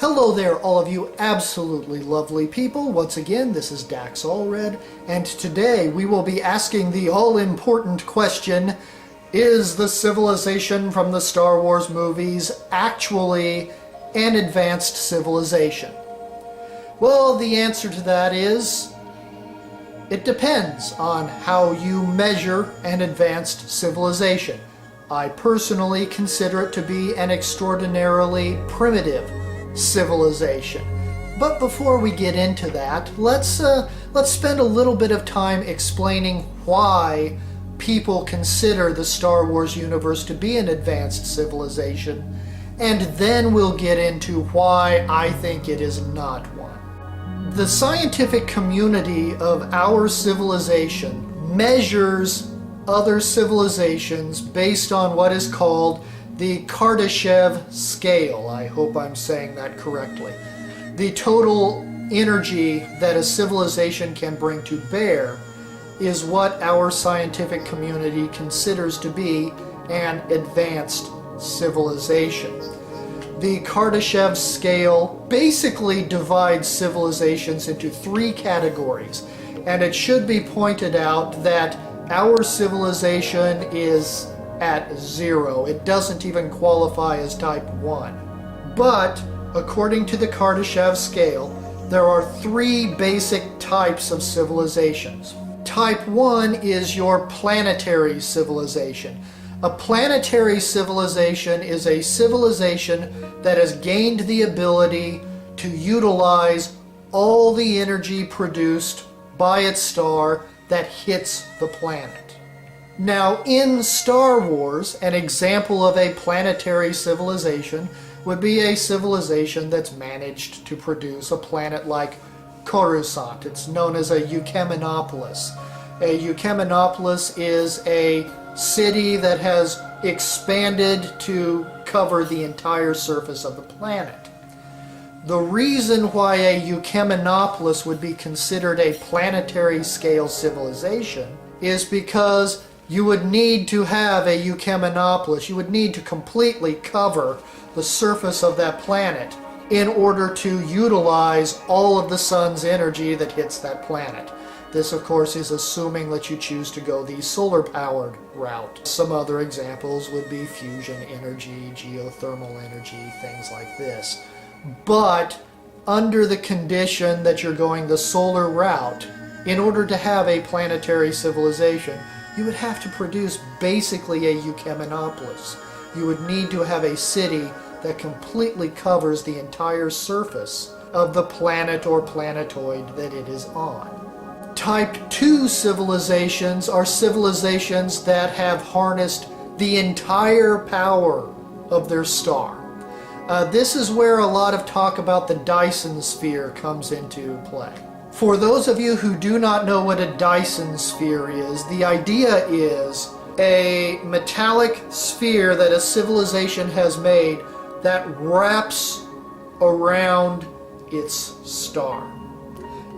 Hello there, all of you absolutely lovely people. Once again, this is Dax Allred, and today we will be asking the all-important question, is the civilization from the Star Wars movies actually an advanced civilization? Well, the answer to that is, it depends on how you measure an advanced civilization. I personally consider it to be an extraordinarily primitive civilization. But before we get into that, let's spend a little bit of time explaining why people consider the Star Wars universe to be an advanced civilization, and then we'll get into why I think it is not one. The scientific community of our civilization measures other civilizations based on what is called the Kardashev Scale. I hope I'm saying that correctly. The total energy that a civilization can bring to bear is what our scientific community considers to be an advanced civilization. The Kardashev Scale basically divides civilizations into three categories, and it should be pointed out that our civilization is at 0. It doesn't even qualify as type 1. But, according to the Kardashev Scale, there are three basic types of civilizations. Type 1 is your planetary civilization. A planetary civilization is a civilization that has gained the ability to utilize all the energy produced by its star that hits the planet. Now, in Star Wars, an example of a planetary civilization would be a civilization that's managed to produce a planet like Coruscant. It's known as a Eukemenopolis. A Eukemenopolis is a city that has expanded to cover the entire surface of the planet. The reason why a Eukemenopolis would be considered a planetary scale civilization is because you would need to have a Eukemenopolis. You would need to completely cover the surface of that planet in order to utilize all of the sun's energy that hits that planet. This, of course, is assuming that you choose to go the solar-powered route. Some other examples would be fusion energy, geothermal energy, things like this. But under the condition that you're going the solar route, in order to have a planetary civilization, you would have to produce basically a Eukemenopolis. You would need to have a city that completely covers the entire surface of the planet or planetoid that it is on. Type 2 civilizations are civilizations that have harnessed the entire power of their star. This is where a lot of talk about the Dyson Sphere comes into play. For those of you who do not know what a Dyson Sphere is, the idea is a metallic sphere that a civilization has made that wraps around its star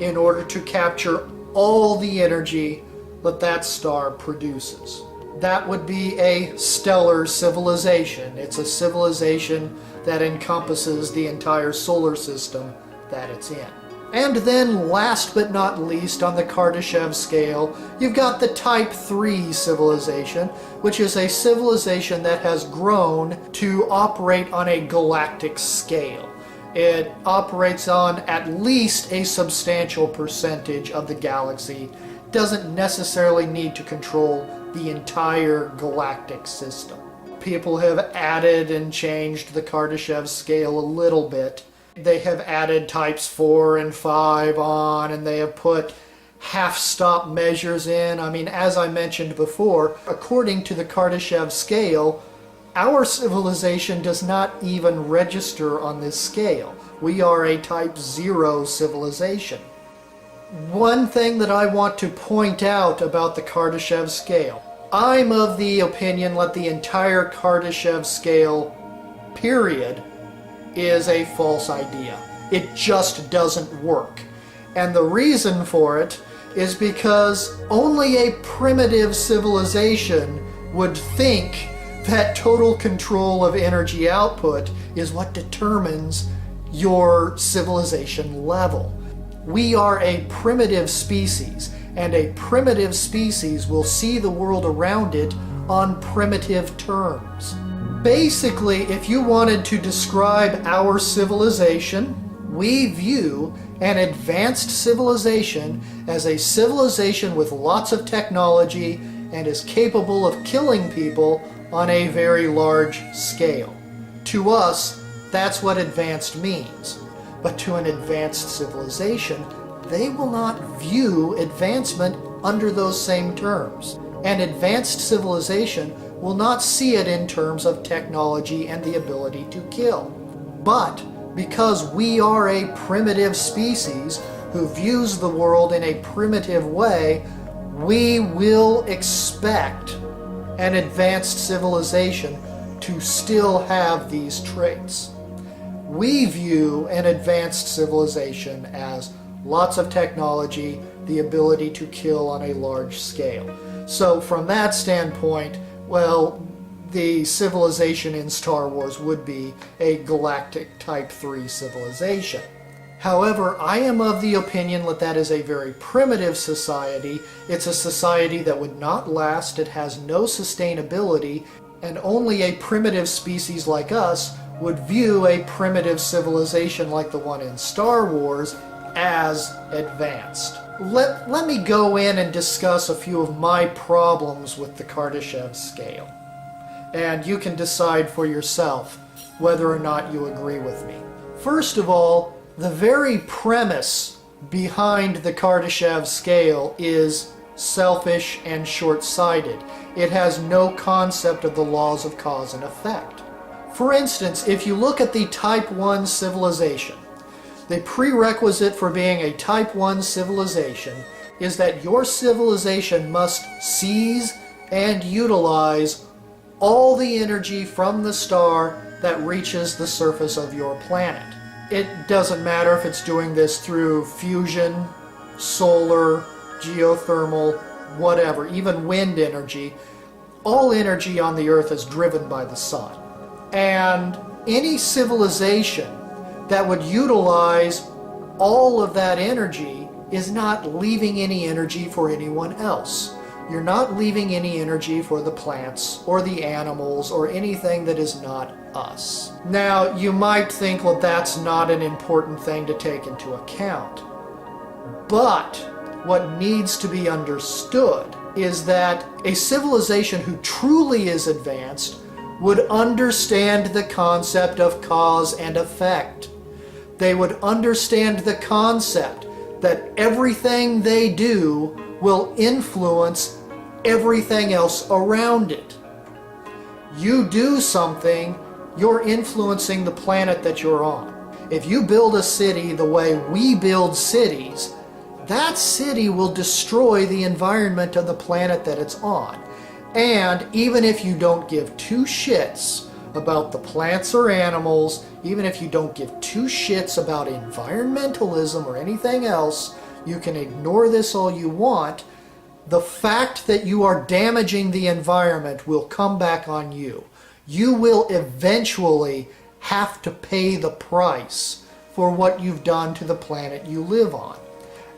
in order to capture all the energy that that star produces. That would be a stellar civilization. It's a civilization that encompasses the entire solar system that it's in. And then, last but not least, on the Kardashev Scale, you've got the Type 3 civilization, which is a civilization that has grown to operate on a galactic scale. It operates on at least a substantial percentage of the galaxy, doesn't necessarily need to control the entire galactic system. People have added and changed the Kardashev Scale a little bit. They have added types 4 and 5 on, and they have put half-stop measures in. I mean, as I mentioned before, according to the Kardashev Scale, our civilization does not even register on this scale. We are a type 0 civilization. One thing that I want to point out about the Kardashev Scale, I'm of the opinion that the entire Kardashev Scale, period, is a false idea. It just doesn't work. And the reason for it is because only a primitive civilization would think that total control of energy output is what determines your civilization level. We are a primitive species, and a primitive species will see the world around it on primitive terms. Basically, if you wanted to describe our civilization, we view an advanced civilization as a civilization with lots of technology and is capable of killing people on a very large scale. To us, that's what advanced means. But to an advanced civilization, they will not view advancement under those same terms. An advanced civilization will not see it in terms of technology and the ability to kill. But because we are a primitive species who views the world in a primitive way, we will expect an advanced civilization to still have these traits. We view an advanced civilization as lots of technology, the ability to kill on a large scale. So from that standpoint, well, the civilization in Star Wars would be a galactic Type 3 civilization. However, I am of the opinion that that is a very primitive society. It's a society that would not last, it has no sustainability, and only a primitive species like us would view a primitive civilization like the one in Star Wars as advanced. Let me go in and discuss a few of my problems with the Kardashev Scale. And you can decide for yourself whether or not you agree with me. First of all, the very premise behind the Kardashev Scale is selfish and short-sighted. It has no concept of the laws of cause and effect. For instance, if you look at the Type 1 civilization, the prerequisite for being a Type 1 civilization is that your civilization must seize and utilize all the energy from the star that reaches the surface of your planet. It doesn't matter if it's doing this through fusion, solar, geothermal, whatever, even wind energy. All energy on the Earth is driven by the sun. And any civilization that would utilize all of that energy is not leaving any energy for anyone else. You're not leaving any energy for the plants or the animals or anything that is not us. Now, you might think, well, that's not an important thing to take into account. But what needs to be understood is that a civilization who truly is advanced would understand the concept of cause and effect. They would understand the concept that everything they do will influence everything else around it. You do something, you're influencing the planet that you're on. If you build a city the way we build cities, that city will destroy the environment of the planet that it's on. And even if you don't give two shits about the plants or animals, even if you don't give two shits about environmentalism or anything else, you can ignore this all you want. The fact that you are damaging the environment will come back on you. You will eventually have to pay the price for what you've done to the planet you live on.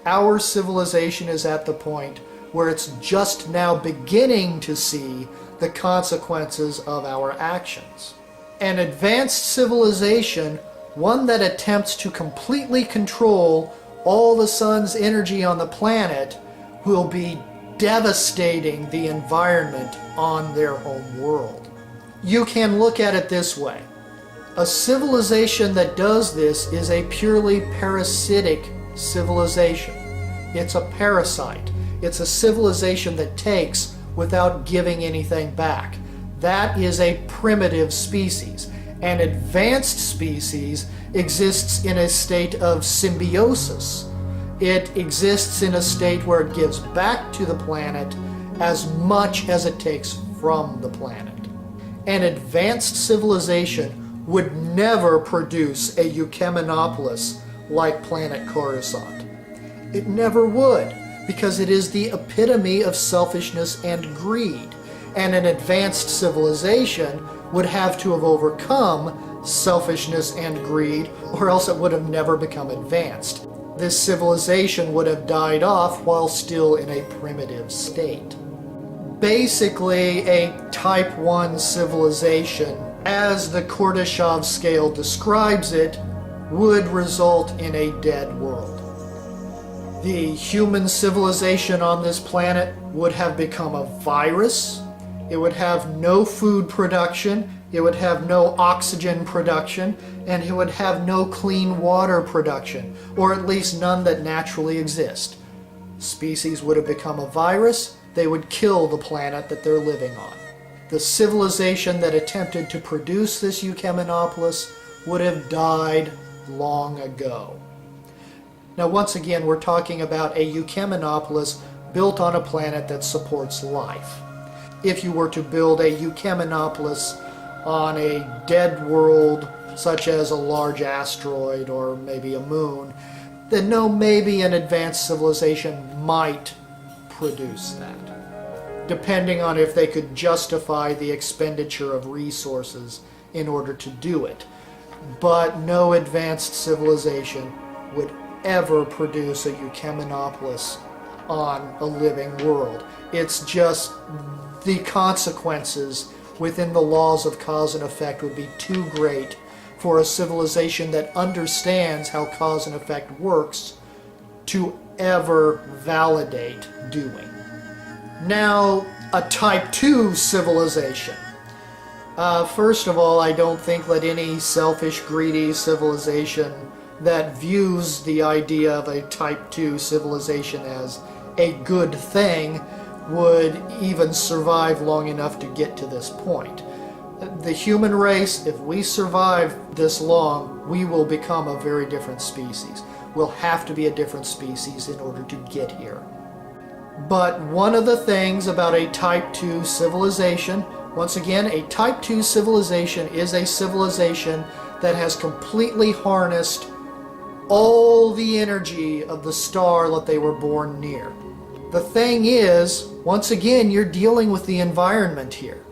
Our civilization is at the point where it's just now beginning to see the consequences of our actions. An advanced civilization, one that attempts to completely control all the sun's energy on the planet, will be devastating the environment on their home world. You can look at it this way. A civilization that does this is a purely parasitic civilization. It's a parasite. It's a civilization that takes without giving anything back. That is a primitive species. An advanced species exists in a state of symbiosis. It exists in a state where it gives back to the planet as much as it takes from the planet. An advanced civilization would never produce a Eukemenopolis like planet Coruscant. It never would, because it is the epitome of selfishness and greed. And an advanced civilization would have to have overcome selfishness and greed, or else it would have never become advanced. This civilization would have died off while still in a primitive state. Basically, a Type 1 civilization, as the Kardashev Scale describes it, would result in a dead world. The human civilization on this planet would have become a virus. It would have no food production, it would have no oxygen production, and it would have no clean water production, or at least none that naturally exist. Species would have become a virus, they would kill the planet that they're living on. The civilization that attempted to produce this Eucheminopolis would have died long ago. Now once again, we're talking about a Eucheminopolis built on a planet that supports life. If you were to build a Eucheminopolis on a dead world, such as a large asteroid or maybe a moon, then no, maybe an advanced civilization might produce that, depending on if they could justify the expenditure of resources in order to do it. But no advanced civilization would ever produce a Eucheminopolis on a living world. It's just the consequences within the laws of cause and effect would be too great for a civilization that understands how cause and effect works to ever validate doing. Now, a Type 2 civilization. First of all, I don't think that any selfish, greedy civilization that views the idea of a Type 2 civilization as a good thing would even survive long enough to get to this point. The human race, if we survive this long, we will become a very different species. We'll have to be a different species in order to get here. But one of the things about a Type 2 civilization, once again, a Type 2 civilization is a civilization that has completely harnessed all the energy of the star that they were born near. The thing is, once again, you're dealing with the environment here.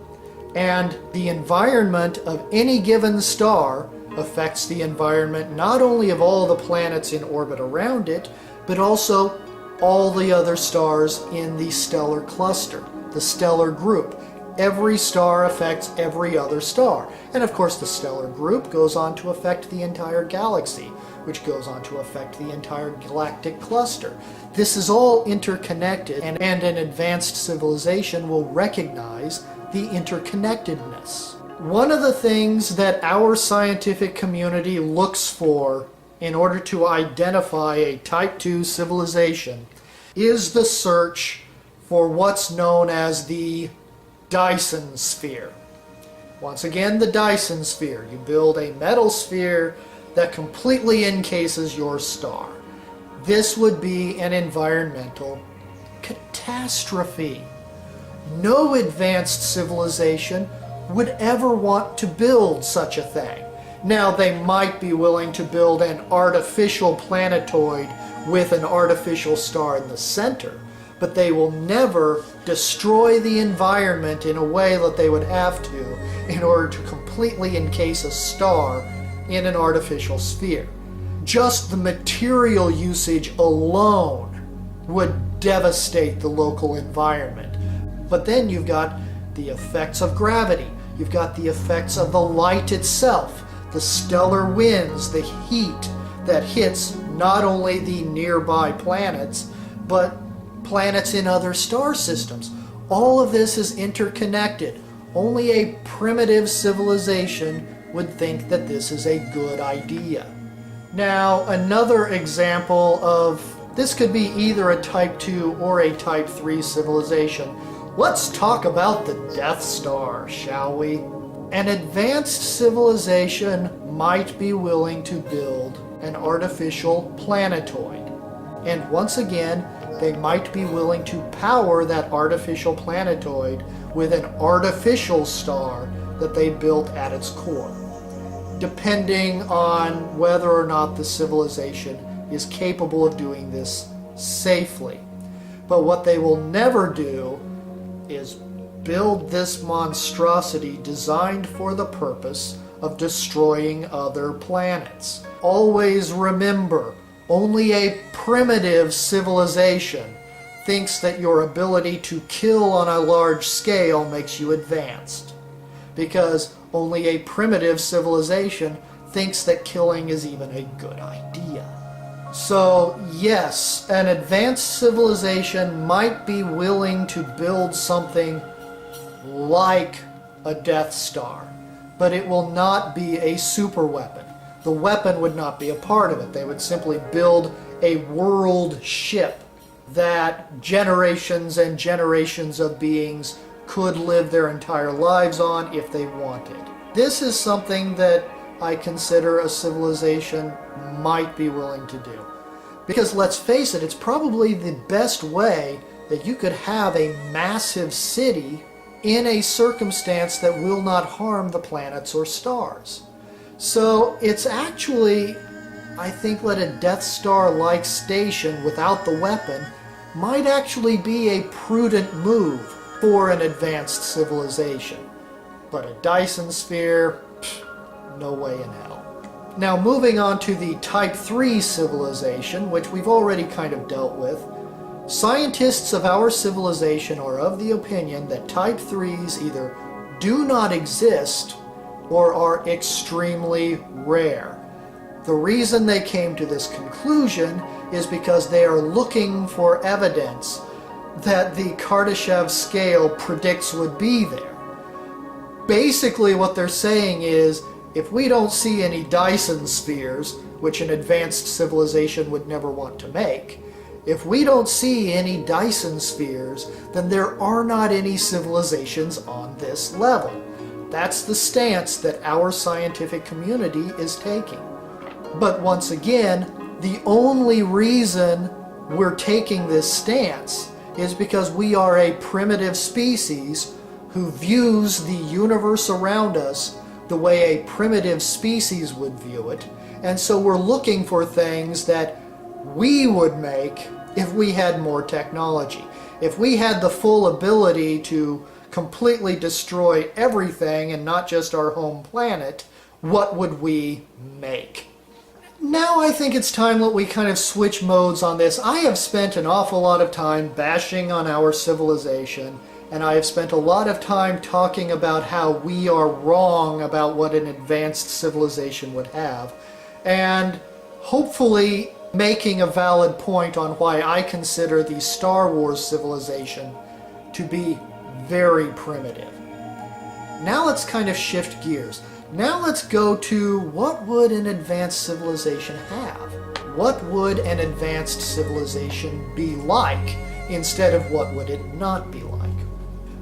And the environment of any given star affects the environment not only of all the planets in orbit around it, but also all the other stars in the stellar cluster, the stellar group. Every star affects every other star. And of course the stellar group goes on to affect the entire galaxy, which goes on to affect the entire galactic cluster. This is all interconnected, and an advanced civilization will recognize the interconnectedness. One of the things that our scientific community looks for in order to identify a Type 2 civilization is the search for what's known as the Dyson Sphere. Once again, the Dyson Sphere. You build a metal sphere that completely encases your star. This would be an environmental catastrophe. No advanced civilization would ever want to build such a thing. Now, they might be willing to build an artificial planetoid with an artificial star in the center, but they will never destroy the environment in a way that they would have to in order to completely encase a star in an artificial sphere. Just the material usage alone would devastate the local environment. But then you've got the effects of gravity, you've got the effects of the light itself, the stellar winds, the heat that hits not only the nearby planets, but planets in other star systems. All of this is interconnected. Only a primitive civilization would think that this is a good idea. Now, another example of this could be either a Type 2 or a Type 3 civilization. Let's talk about the Death Star, shall we? An advanced civilization might be willing to build an artificial planetoid. And once again, they might be willing to power that artificial planetoid with an artificial star that they built at its core, depending on whether or not the civilization is capable of doing this safely. But what they will never do is build this monstrosity designed for the purpose of destroying other planets. Always remember, only a primitive civilization thinks that your ability to kill on a large scale makes you advanced. Because only a primitive civilization thinks that killing is even a good idea. So yes, an advanced civilization might be willing to build something like a Death Star, but it will not be a super weapon. The weapon would not be a part of it. They would simply build a world ship that generations and generations of beings could live their entire lives on if they wanted. This is something that I consider a civilization might be willing to do. Because let's face it, it's probably the best way that you could have a massive city in a circumstance that will not harm the planets or stars. So it's actually, I think that a Death Star-like station without the weapon might actually be a prudent move for an advanced civilization. But a Dyson Sphere, no way in hell. Now moving on to the Type 3 civilization, which we've already kind of dealt with, scientists of our civilization are of the opinion that Type 3s either do not exist or are extremely rare. The reason they came to this conclusion is because they are looking for evidence that the Kardashev Scale predicts would be there. Basically what they're saying is, if we don't see any Dyson Spheres, which an advanced civilization would never want to make, if we don't see any Dyson Spheres, then there are not any civilizations on this level. That's the stance that our scientific community is taking. But once again, the only reason we're taking this stance is because we are a primitive species who views the universe around us the way a primitive species would view it, and so we're looking for things that we would make if we had more technology. If we had the full ability to completely destroy everything and not just our home planet, what would we make? Now I think it's time that we kind of switch modes on this. I have spent an awful lot of time bashing on our civilization, and I have spent a lot of time talking about how we are wrong about what an advanced civilization would have, and hopefully making a valid point on why I consider the Star Wars civilization to be very primitive. Now let's kind of shift gears. Now let's go to what would an advanced civilization have? What would an advanced civilization be like instead of what would it not be like?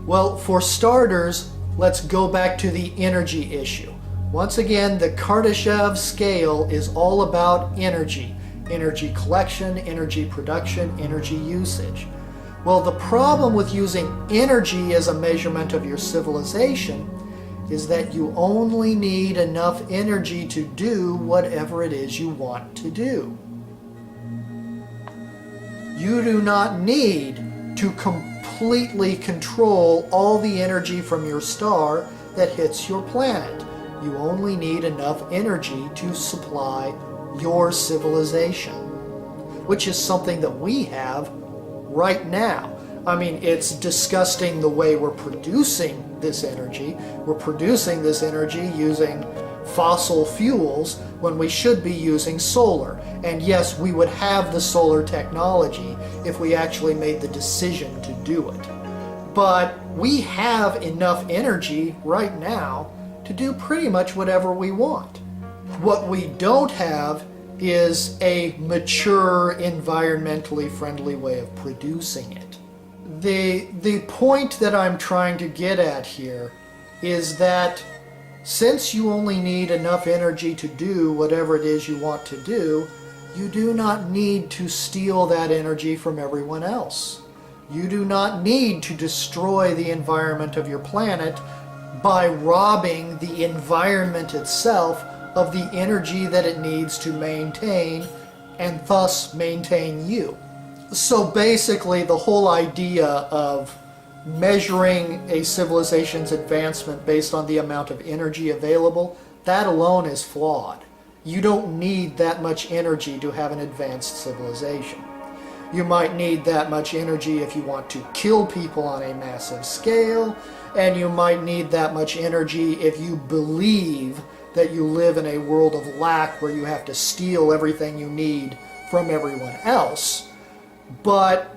Well, for starters, let's go back to the energy issue. Once again, the Kardashev Scale is all about energy. Energy collection, energy production, energy usage. Well, the problem with using energy as a measurement of your civilization is that you only need enough energy to do whatever it is you want to do. You do not need to completely control all the energy from your star that hits your planet. You only need enough energy to supply your civilization, which is something that we have right now. I mean, it's disgusting the way we're producing this energy. We're producing this energy using fossil fuels when we should be using solar. And yes, we would have the solar technology if we actually made the decision to do it. But we have enough energy right now to do pretty much whatever we want. What we don't have is a mature, environmentally friendly way of producing it. The point that I'm trying to get at here is that since you only need enough energy to do whatever it is you want to do, you do not need to steal that energy from everyone else. You do not need to destroy the environment of your planet by robbing the environment itself of the energy that it needs to maintain and thus maintain you. So basically, the whole idea of measuring a civilization's advancement based on the amount of energy available, that alone is flawed. You don't need that much energy to have an advanced civilization. You might need that much energy if you want to kill people on a massive scale, and you might need that much energy if you believe that you live in a world of lack where you have to steal everything you need from everyone else. But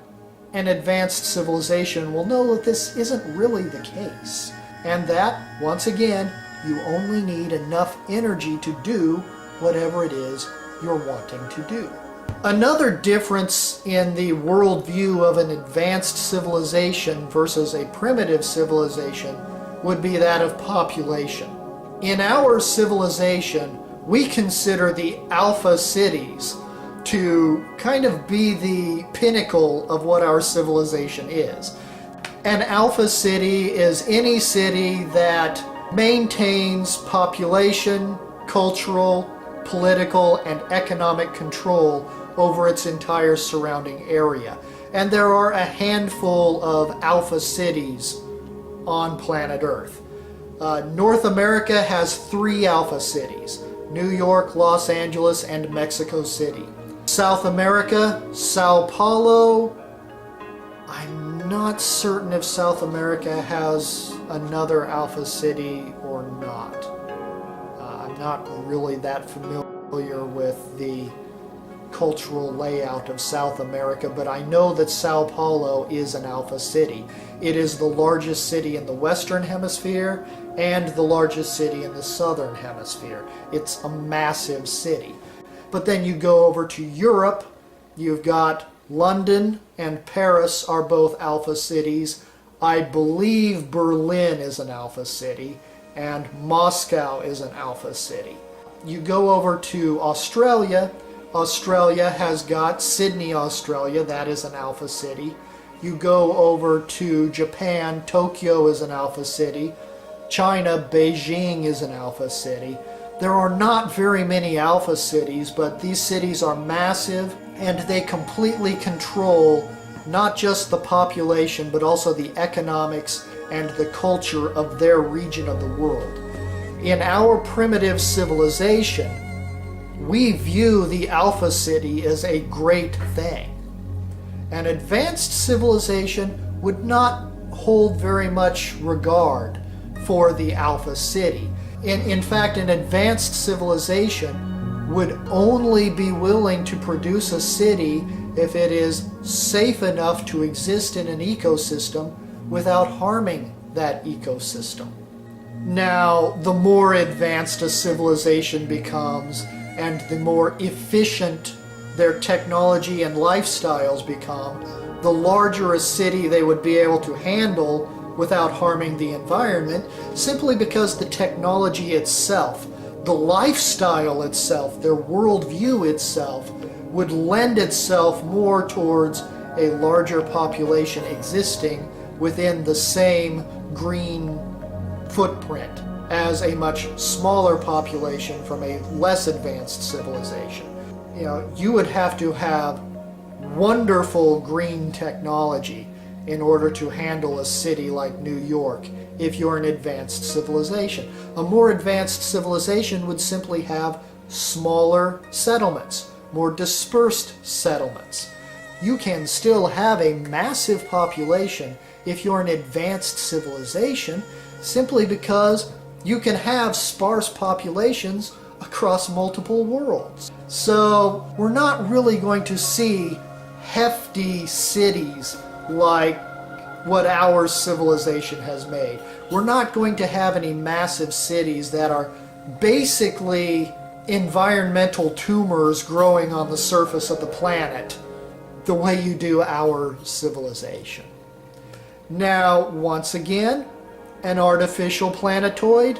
an advanced civilization will know that this isn't really the case, and that, once again, you only need enough energy to do whatever it is you're wanting to do. Another difference in the worldview of an advanced civilization versus a primitive civilization would be that of population. In our civilization, we consider the alpha cities to kind of be the pinnacle of what our civilization is. An alpha city is any city that maintains population, cultural, political, and economic control over its entire surrounding area. And there are a handful of alpha cities on planet Earth. North America has 3 alpha cities: New York, Los Angeles, and Mexico City. South America, Sao Paulo. I'm not certain if South America has another alpha city or not. I'm not really that familiar with the cultural layout of South America, but I know that Sao Paulo is an alpha city. It is the largest city in the Western Hemisphere and the largest city in the Southern Hemisphere. It's a massive city. But then you go over to Europe, you've got London and Paris are both alpha cities. I believe Berlin is an alpha city, and Moscow is an alpha city. You go over to Australia. Australia has got Sydney, Australia. That is an alpha city. You go over to Japan. Tokyo is an alpha city. China, Beijing is an alpha city. There are not very many alpha cities, but these cities are massive, and they completely control not just the population, but also the economics and the culture of their region of the world. In our primitive civilization, we view the alpha city as a great thing. An advanced civilization would not hold very much regard for the alpha city. In fact, an advanced civilization would only be willing to produce a city if it is safe enough to exist in an ecosystem without harming that ecosystem. Now, the more advanced a civilization becomes, and the more efficient their technology and lifestyles become, the larger a city they would be able to handle without harming the environment, simply because the technology itself, the lifestyle itself, their worldview itself, would lend itself more towards a larger population existing within the same green footprint as a much smaller population from a less advanced civilization. You know, you would have to have wonderful green technology in order to handle a city like New York if you're an advanced civilization. A more advanced civilization would simply have smaller settlements, more dispersed settlements. You can still have a massive population if you're an advanced civilization, simply because you can have sparse populations across multiple worlds. So we're not really going to see hefty cities like what our civilization has made. We're not going to have any massive cities that are basically environmental tumors growing on the surface of the planet the way you do our civilization. Now, once again, an artificial planetoid?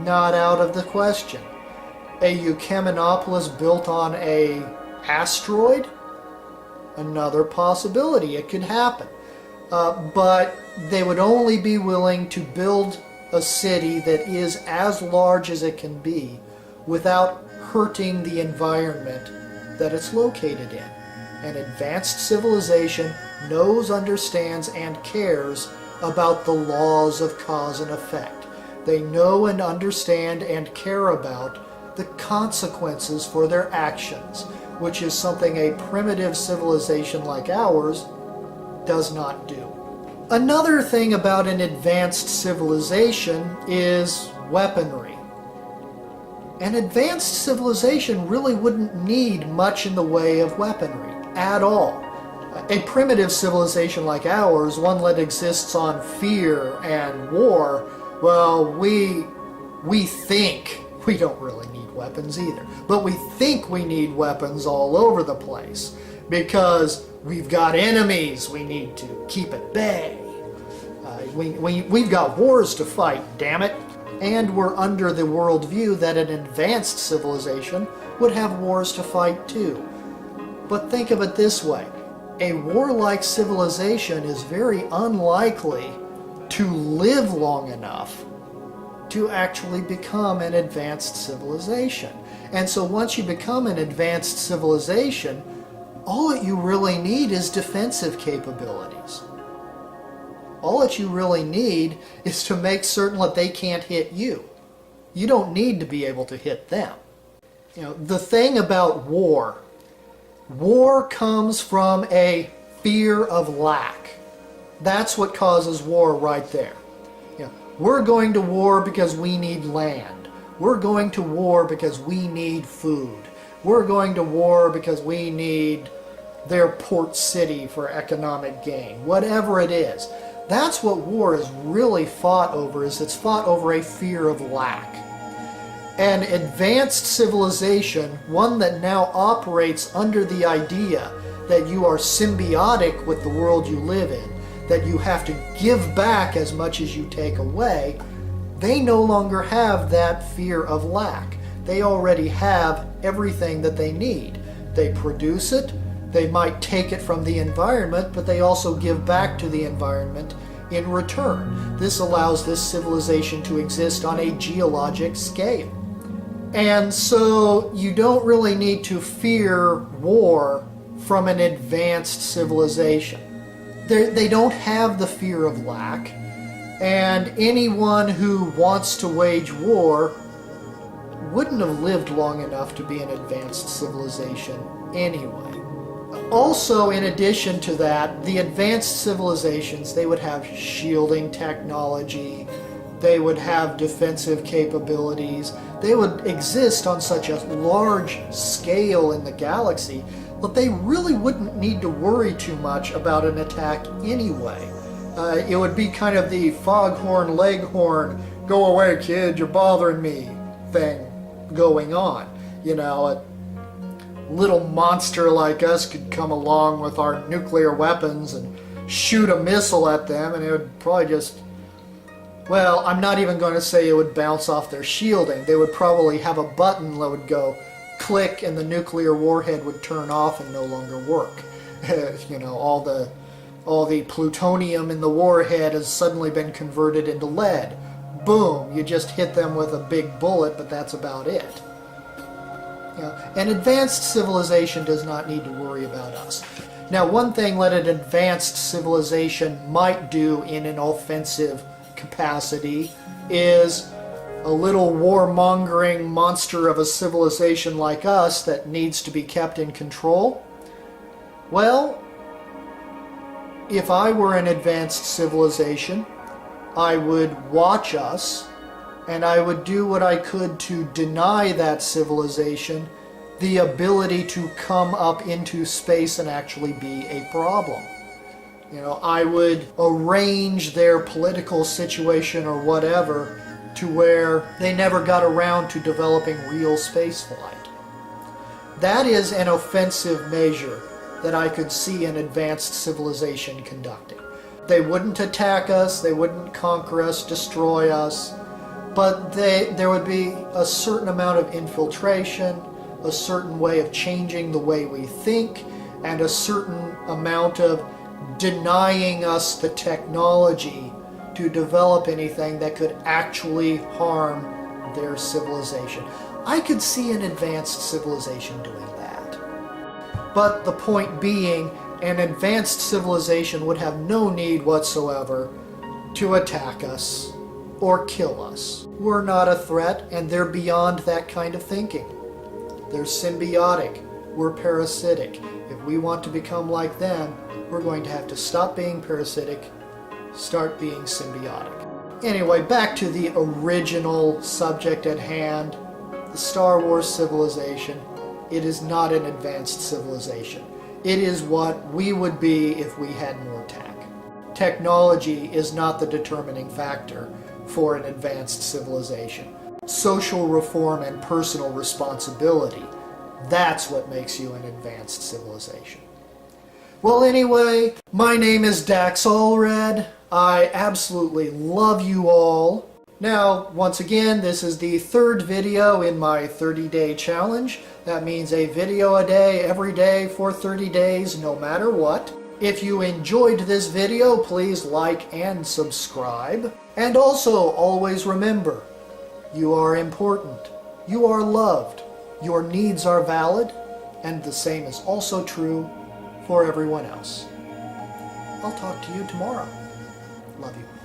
Not out of the question. A Eukemenopolis built on an asteroid? Another possibility. It could happen. But they would only be willing to build a city that is as large as it can be without hurting the environment that it's located in. An advanced civilization knows, understands, and cares about the laws of cause and effect. They know and understand and care about the consequences for their actions, which is something a primitive civilization like ours does not do. Another thing about an advanced civilization is weaponry. An advanced civilization really wouldn't need much in the way of weaponry at all. A primitive civilization like ours, one that exists on fear and war, well, we think we don't really need weapons either. But we think we need weapons all over the place because we've got enemies we need to keep at bay. We've got wars to fight, damn it. And we're under the worldview that an advanced civilization would have wars to fight too. But think of it this way. A warlike civilization is very unlikely to live long enough to actually become an advanced civilization. And so once you become an advanced civilization, all that you really need is defensive capabilities. All that you really need is to make certain that they can't hit you. You don't need to be able to hit them. You know, the thing about war comes from a fear of lack. That's what causes war right there. You know, we're going to war because we need land. We're going to war because we need food. We're going to war because we need their port city for economic gain. Whatever it is. That's what war is really fought over, is it's fought over a fear of lack. An advanced civilization, one that now operates under the idea that you are symbiotic with the world you live in, that you have to give back as much as you take away, they no longer have that fear of lack. They already have everything that they need. They produce it. They might take it from the environment, but they also give back to the environment in return. This allows this civilization to exist on a geologic scale. And so you don't really need to fear war from an advanced civilization. They don't have the fear of lack, and anyone who wants to wage war wouldn't have lived long enough to be an advanced civilization anyway. Also, in addition to that, the advanced civilizations, they would have shielding technology, they would have defensive capabilities, they would exist on such a large scale in the galaxy that they really wouldn't need to worry too much about an attack anyway. It would be kind of the foghorn leghorn, go away kid, you're bothering me thing going on. You know, a little monster like us could come along with our nuclear weapons and shoot a missile at them, and it would probably just, well, I'm not even going to say it would bounce off their shielding. They would probably have a button that would go click and the nuclear warhead would turn off and no longer work. You know, all the plutonium in the warhead has suddenly been converted into lead. Boom, you just hit them with a big bullet, but that's about it. You know, an advanced civilization does not need to worry about us. Now, one thing that an advanced civilization might do in an offensive capacity is a little warmongering monster of a civilization like us that needs to be kept in control. Well, if I were an advanced civilization, I would watch us, and I would do what I could to deny that civilization the ability to come up into space and actually be a problem. You know, I would arrange their political situation or whatever to where they never got around to developing real spaceflight. That is an offensive measure that I could see an advanced civilization conducting. They wouldn't attack us, they wouldn't conquer us, destroy us, but there would be a certain amount of infiltration, a certain way of changing the way we think, and a certain amount of denying us the technology to develop anything that could actually harm their civilization. I could see an advanced civilization doing that. But the point being, an advanced civilization would have no need whatsoever to attack us or kill us. We're not a threat, and they're beyond that kind of thinking. They're symbiotic. We're parasitic. If we want to become like them, we're going to have to stop being parasitic, start being symbiotic. Anyway, back to the original subject at hand, the Star Wars civilization. It is not an advanced civilization. It is what we would be if we had more tech. Technology is not the determining factor for an advanced civilization. Social reform and personal responsibility, that's what makes you an advanced civilization. Well, anyway, my name is Dax Allred. I absolutely love you all. Now, once again, this is the third video in my 30-day challenge. That means a video a day, every day for 30 days, no matter what. If you enjoyed this video, please like and subscribe. And also, always remember, you are important. You are loved. Your needs are valid. And the same is also true for everyone else. I'll talk to you tomorrow. Love you.